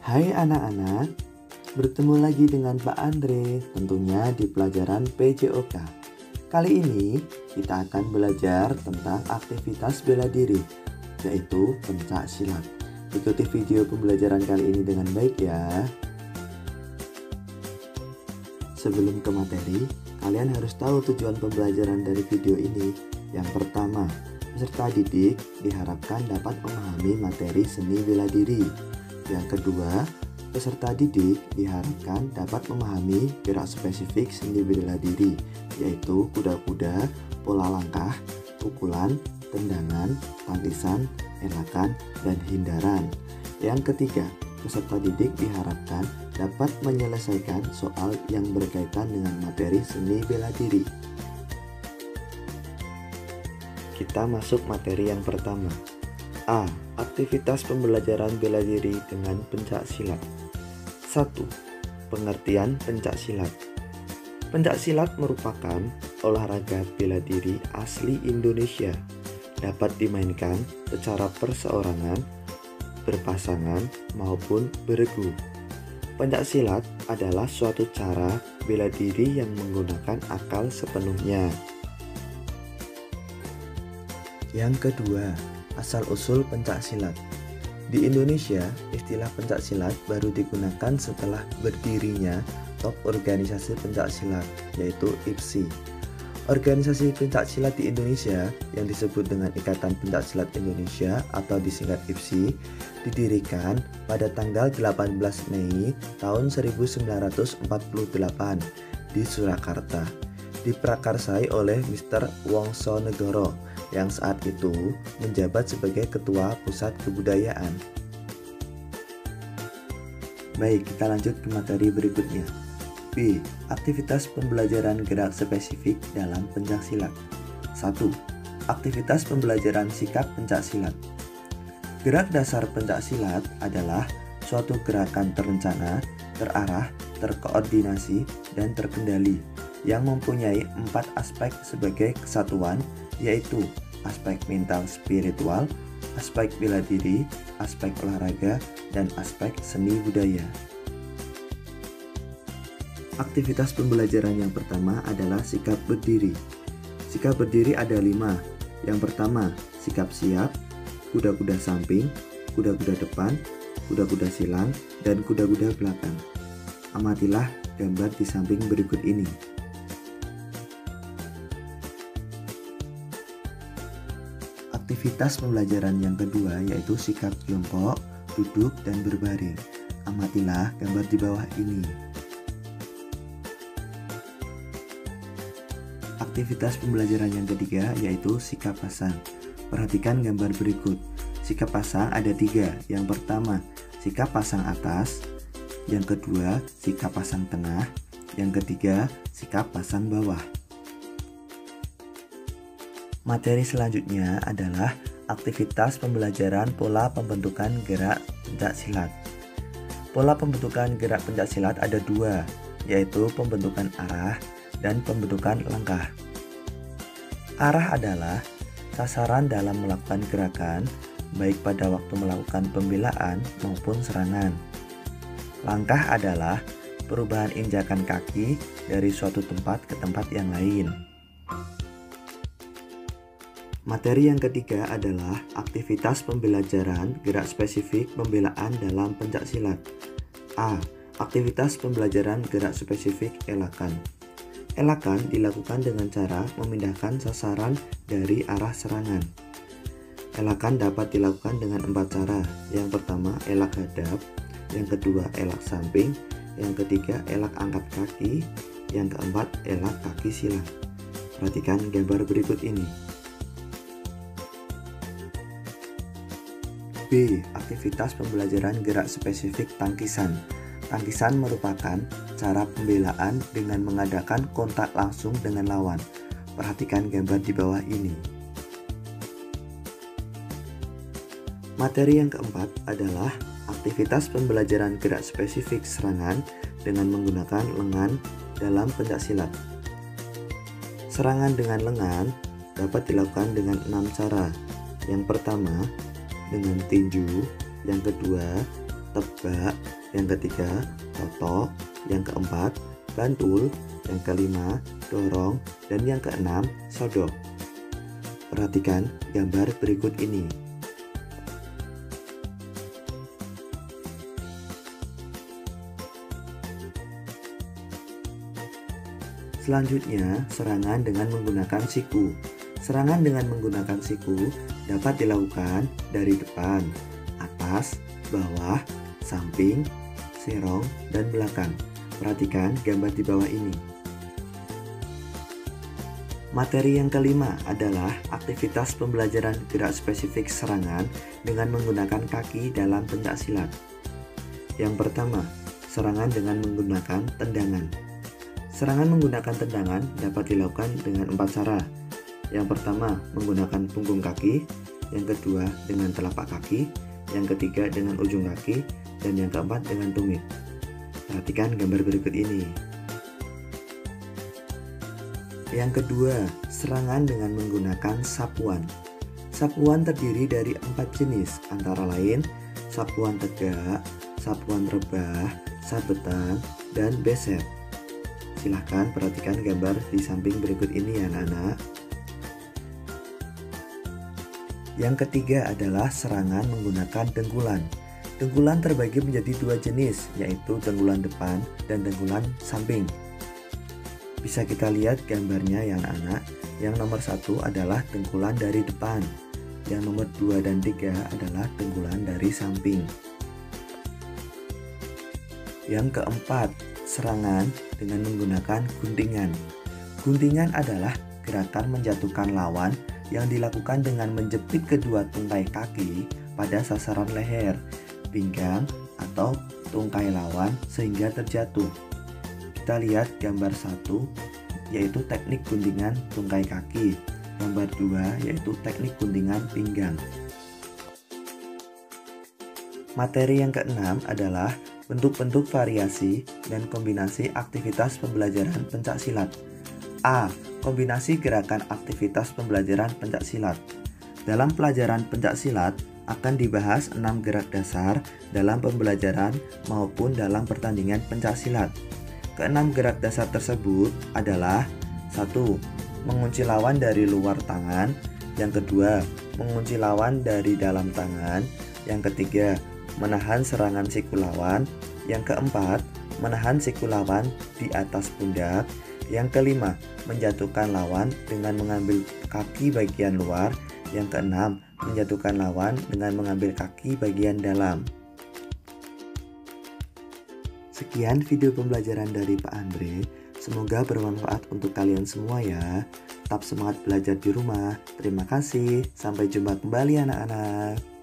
Hai anak-anak, bertemu lagi dengan Pak Andre tentunya di pelajaran PJOK. Kali ini kita akan belajar tentang aktivitas bela diri, yaitu pencak silat. Ikuti video pembelajaran kali ini dengan baik ya. Sebelum ke materi, kalian harus tahu tujuan pembelajaran dari video ini. Yang pertama, peserta didik diharapkan dapat memahami materi seni bela diri. Yang kedua, peserta didik diharapkan dapat memahami gerak spesifik seni bela diri, yaitu kuda-kuda, pola langkah, pukulan, tendangan, tangkisan, elakan, dan hindaran. Yang ketiga, peserta didik diharapkan dapat menyelesaikan soal yang berkaitan dengan materi seni bela diri. Kita masuk materi yang pertama. A. Aktivitas pembelajaran bela diri dengan pencak silat. 1. Pengertian pencak silat. Pencak silat merupakan olahraga bela diri asli Indonesia. Dapat dimainkan secara perseorangan, berpasangan, maupun beregu. Pencak silat adalah suatu cara bela diri yang menggunakan akal sepenuhnya. Yang kedua, asal-usul pencak silat. Di Indonesia, istilah pencak silat baru digunakan setelah berdirinya top organisasi pencak silat, yaitu IPSI. Organisasi pencak silat di Indonesia yang disebut dengan Ikatan Pencak Silat Indonesia atau disingkat IPSI didirikan pada tanggal 18 Mei tahun 1948 di Surakarta. Diprakarsai oleh Mr. Wongsonegoro yang saat itu menjabat sebagai Ketua Pusat Kebudayaan. Baik, kita lanjut ke materi berikutnya. B. Aktivitas pembelajaran gerak spesifik dalam pencak silat. 1. Aktivitas pembelajaran sikap pencak silat. Gerak dasar pencak silat adalah suatu gerakan terencana, terarah, terkoordinasi, dan terkendali yang mempunyai 4 aspek sebagai kesatuan, yaitu aspek mental spiritual, aspek bela diri, aspek olahraga, dan aspek seni budaya. Aktivitas pembelajaran yang pertama adalah sikap berdiri. Sikap berdiri ada 5. Yang pertama, sikap siap, kuda-kuda samping, kuda-kuda depan, kuda-kuda silang, dan kuda-kuda belakang. Amatilah gambar di samping berikut ini. Aktivitas pembelajaran yang kedua yaitu sikap jongkok, duduk, dan berbaring. Amatilah gambar di bawah ini. Aktivitas pembelajaran yang ketiga yaitu sikap pasang. Perhatikan gambar berikut. Sikap pasang ada 3. Yang pertama, sikap pasang atas. Yang kedua, sikap pasang tengah. Yang ketiga, sikap pasang bawah. Materi selanjutnya adalah aktivitas pembelajaran pola pembentukan gerak pencak silat. Pola pembentukan gerak pencak silat ada 2, yaitu pembentukan arah dan pembentukan langkah. Arah adalah sasaran dalam melakukan gerakan, baik pada waktu melakukan pembelaan maupun serangan. Langkah adalah perubahan injakan kaki dari suatu tempat ke tempat yang lain. Materi yang ketiga adalah aktivitas pembelajaran gerak spesifik pembelaan dalam pencak silat. A. Aktivitas pembelajaran gerak spesifik elakan. Elakan dilakukan dengan cara memindahkan sasaran dari arah serangan. Elakan dapat dilakukan dengan 4 cara. Yang pertama, elak hadap. Yang kedua, elak samping. Yang ketiga, elak angkat kaki. Yang keempat, elak kaki silang. Perhatikan gambar berikut ini. B. Aktivitas pembelajaran gerak spesifik tangkisan. Tangkisan merupakan cara pembelaan dengan mengadakan kontak langsung dengan lawan. Perhatikan gambar di bawah ini. Materi yang keempat adalah aktivitas pembelajaran gerak spesifik serangan dengan menggunakan lengan dalam pencak silat. Serangan dengan lengan dapat dilakukan dengan 6 cara. Yang pertama, dengan tinju. Yang kedua, tebak. yang ketiga totok, yang keempat bantul, yang kelima dorong, dan yang keenam sodok. Perhatikan gambar berikut ini. Selanjutnya, serangan dengan menggunakan siku. Serangan dengan menggunakan siku dapat dilakukan dari depan, atas, bawah, samping, serong, dan belakang. Perhatikan gambar di bawah ini. Materi yang kelima adalah aktivitas pembelajaran gerak spesifik serangan dengan menggunakan kaki dalam pencaksilat. Yang pertama, serangan dengan menggunakan tendangan. Serangan menggunakan tendangan dapat dilakukan dengan 4 cara. Yang pertama, menggunakan punggung kaki, yang kedua dengan telapak kaki, yang ketiga dengan ujung kaki, dan yang keempat dengan tumit. Perhatikan gambar berikut ini. Yang kedua, serangan dengan menggunakan sapuan. Sapuan terdiri dari 4 jenis, antara lain sapuan tegak, sapuan rebah, sabetan, dan beset. Silahkan perhatikan gambar di samping berikut ini ya anak-anak. Yang ketiga adalah serangan menggunakan dengkulan. Dengkulan terbagi menjadi 2 jenis, yaitu dengkulan depan dan dengkulan samping. Bisa kita lihat gambarnya ya anak-anak. Yang nomor 1 adalah dengkulan dari depan. Yang nomor 2 dan 3 adalah dengkulan dari samping. Yang keempat, serangan dengan menggunakan guntingan. Guntingan adalah gerakan menjatuhkan lawan yang dilakukan dengan menjepit kedua tungkai kaki pada sasaran leher, pinggang, atau tungkai lawan sehingga terjatuh. Kita lihat gambar 1 yaitu teknik guntingan tungkai kaki, gambar 2 yaitu teknik guntingan pinggang. Materi yang keenam adalah bentuk-bentuk variasi dan kombinasi aktivitas pembelajaran pencaksilat. A. Kombinasi gerakan aktivitas pembelajaran pencaksilat. Dalam pelajaran pencaksilat akan dibahas 6 gerak dasar dalam pembelajaran maupun dalam pertandingan pencaksilat. Keenam gerak dasar tersebut adalah 1. Mengunci lawan dari luar tangan. Yang kedua, mengunci lawan dari dalam tangan. Yang ketiga, menahan serangan siku lawan. Yang keempat, menahan siku lawan di atas pundak. Yang kelima, menjatuhkan lawan dengan mengambil kaki bagian luar. Yang keenam, menjatuhkan lawan dengan mengambil kaki bagian dalam. Sekian video pembelajaran dari Pak Andre. Semoga bermanfaat untuk kalian semua ya. Tetap semangat belajar di rumah. Terima kasih. Sampai jumpa kembali anak-anak.